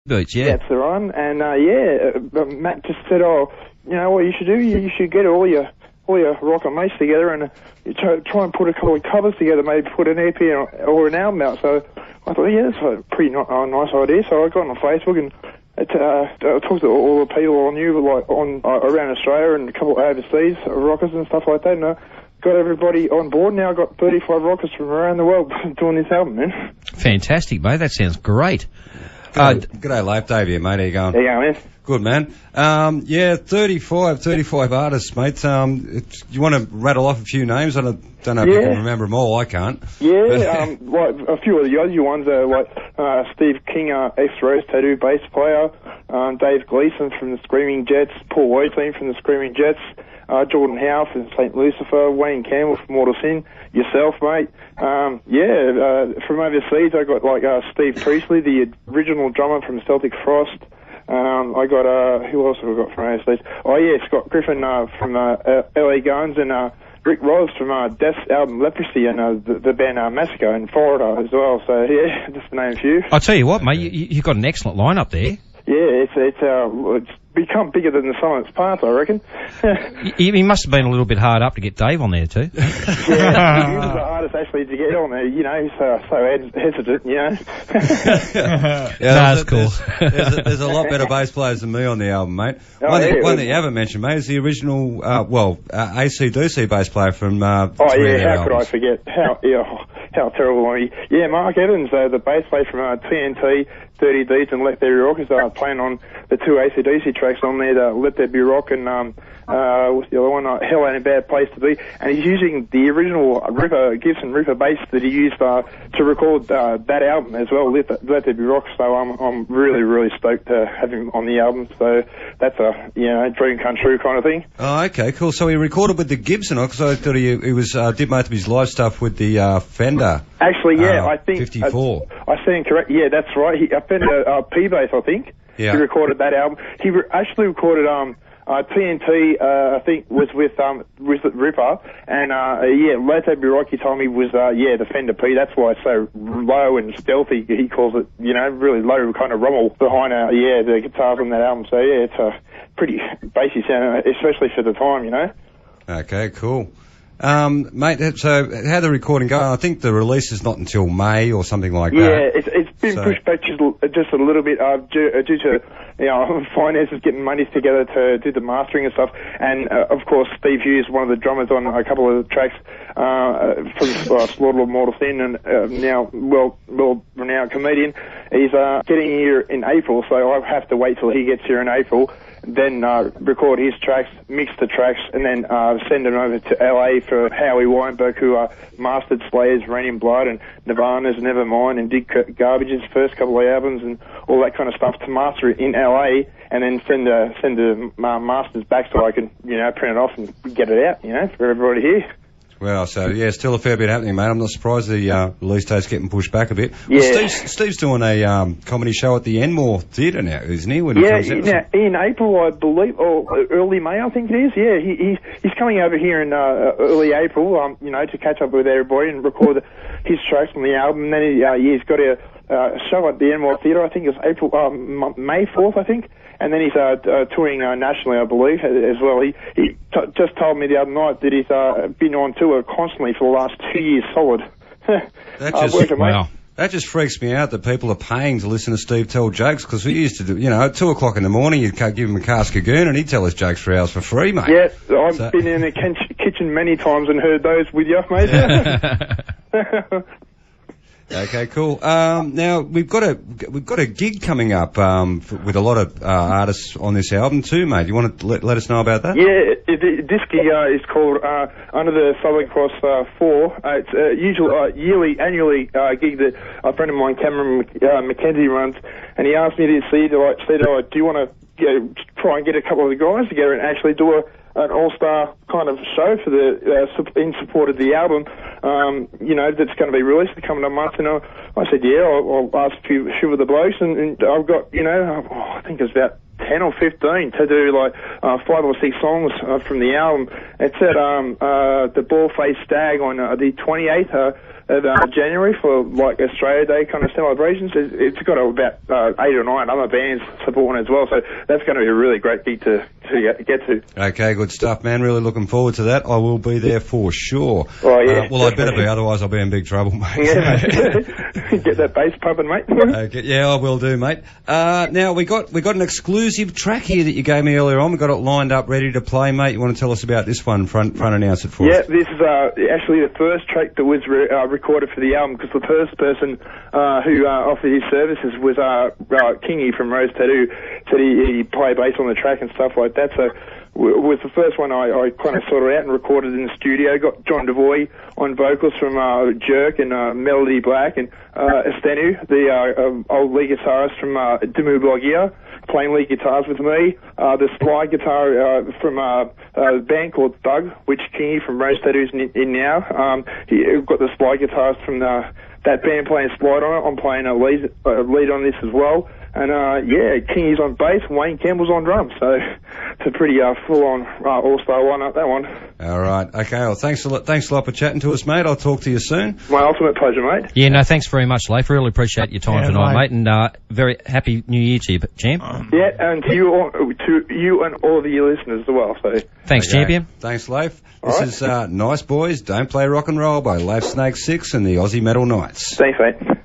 Beach, yeah. That's the one. And Matt just said, "Oh, you know what you should do? You should get all your rocker mates together and you try and put a couple of covers together, maybe put an EP or an album out." So I thought, yeah, that's a pretty nice idea. So I got on Facebook and I talked to all the people I knew, like around Australia and a couple of overseas rockers and stuff like that. And got everybody on board. Now I've got 35 rockers from around the world doing this album, man. Fantastic, mate. That sounds great. G'day, Leif. Dave here, mate. How you going? How you going, man? Good, man. 35 artists, mate. You want to rattle off a few names? I don't know if you can remember them all. I can't. Yeah, like a few of the Aussie ones are like Steve King, ex-Rose Tattoo bass player, Dave Gleason from the Screaming Jets, Paul Whiteling from the Screaming Jets, Jordan Howe from St. Lucifer, Wayne Campbell from Mortal Sin, yourself, mate. From overseas, I got like Steve Priestley, the original drummer from Celtic Frost. I got, who else have I got from overseas? Oh, yeah, Scott Griffin from LA Guns, and Rick Ross from Death's album Leprosy, and the band Massacre in Florida as well. So, yeah, just to name a few. I'll tell you what, mate, you've got an excellent lineup there. Yeah, it's become bigger than the sum of its parts, I reckon. He must have been a little bit hard up to get Dave on there too. Yeah, he was the hardest actually to get on there. You know, he's so hesitant. You know. That's cool. There's a lot better bass players than me on the album, mate. One that you haven't mentioned, mate, is the original, AC/DC bass player from. How could I forget? How terrible of me. Yeah, Mark Evans, the bass player from TNT, 30 Deeds and Let There Be Rock, is playing on the two AC/DC tracks on there, the Let There Be Rock and what's the other one? Hell Ain't a Bad Place to Be. And he's using the original Gibson Ripper bass that he used to record that album as well, Let There Be Rock. So I'm really, really stoked to have him on the album. So that's a dream come true kind of thing. Oh, okay, cool. So he recorded with the Gibson, because I thought he did most of his live stuff with the Fender. Actually, I think 54. I stand correct. Yeah, that's right. He Fender P bass, I think. Yeah. He recorded that album. He actually recorded TNT. I think was with Ripper, and Let There Be Rock. He told me was the Fender P. That's why it's so low and stealthy. He calls it, really low kind of rumble behind the guitars on that album. So yeah, it's a pretty bassy sound, especially for the time, Okay, cool. Mate, so how the recording go? I think the release is not until May or something like that. Yeah, it's been pushed back just a little bit due to finances, getting money together to do the mastering and stuff. And of course, Steve Hughes, one of the drummers on a couple of the tracks from Slaughter of Mortal Sin, and now well-renowned comedian, he's getting here in April. So I have to wait till he gets here in April. Then record his tracks, mix the tracks, and then send them over to LA for Howie Weinberg, who mastered Slayer's Rain in Blood and Nirvana's Nevermind and Dig Garbage's first couple of albums and all that kind of stuff to master it in LA, and then send the masters back so I can print it off and get it out for everybody here. Well, so yeah, still a fair bit happening, mate. I'm not surprised the release date's getting pushed back a bit. Yeah. Well, Steve's doing a comedy show at the Enmore Theatre now, isn't he? When in April, I believe, or early May, I think it is. Yeah, he's coming over here in early April, to catch up with everybody and record his tracks on the album. And then he's got a show at the Enmore Theatre. I think it's May 4th, I think. And then he's touring nationally, I believe, as well. He just told me the other night that he's been on tour constantly for the last 2 years solid. That just freaks me out that people are paying to listen to Steve tell jokes, because we used to do, at 2 o'clock in the morning, you'd give him a cask of goon and he'd tell us jokes for hours for free, mate. Yeah, I've been in the kitchen many times and heard those with you, mate. Okay, cool. Now we've got a gig coming up with a lot of artists on this album too, mate. You want to let us know about that? Yeah, this gig is called Under the Southern Cross 4. It's a annually gig that a friend of mine, Cameron McKenzie, runs, and he asked me to see, do you want to try and get a couple of the guys together and actually do an all-star kind of show for in support of the album, that's going to be released in the coming months. And I said, I'll ask a few of the blokes, and I've got, I think it's about 10 or 15 to do 5 or 6 songs from the album. It's at the Ball Face Stag on the 28th January for like Australia Day kind of celebrations. It's got about 8 or 9 other bands supporting as well, so that's going to be a really great gig to get to. Okay, good stuff, man. Really looking forward to that. I will be there for sure. Oh, yeah. Well, I better be, otherwise I'll be in big trouble, mate. Yeah, get that bass pumping, mate. Okay, yeah, I will do, mate. Now we got an exclusive track here that you gave me earlier on. We got it lined up, ready to play, mate. You want to tell us about this one? Front announce it for us. Yeah, this is actually the first track that was recorded for the album, because the first person who offered his services was Kingy from Rose Tattoo. Said he play bass on the track and stuff like that. So was the first one I kind of sorted out and recorded in the studio. Got John Devoy on vocals from Jerk and Melody Black, and Estenu, the old lead guitarist from Dimmu Borgir, playing lead guitars with me. The slide guitar from a band called Thug, which Kingy from Rose Tattoo's in now. We've got the slide guitarist from that band playing slide on it. I'm playing a lead on this as well. And, Kingy's on bass, Wayne Campbell's on drums, so it's a pretty full-on all-star lineup, that one. All right, okay, well, thanks a lot for chatting to us, mate. I'll talk to you soon. My ultimate pleasure, mate. Yeah, no, thanks very much, Leif. Really appreciate your time tonight, mate, and very happy New Year to you, champ. Yeah, and to you and all of your listeners as well, so. Thanks, champion. Thanks, Leif. This is Nice Boys, Don't Play Rock and Roll by Leif Snake Sixx and the Aussie Metal Knights. Thanks, mate.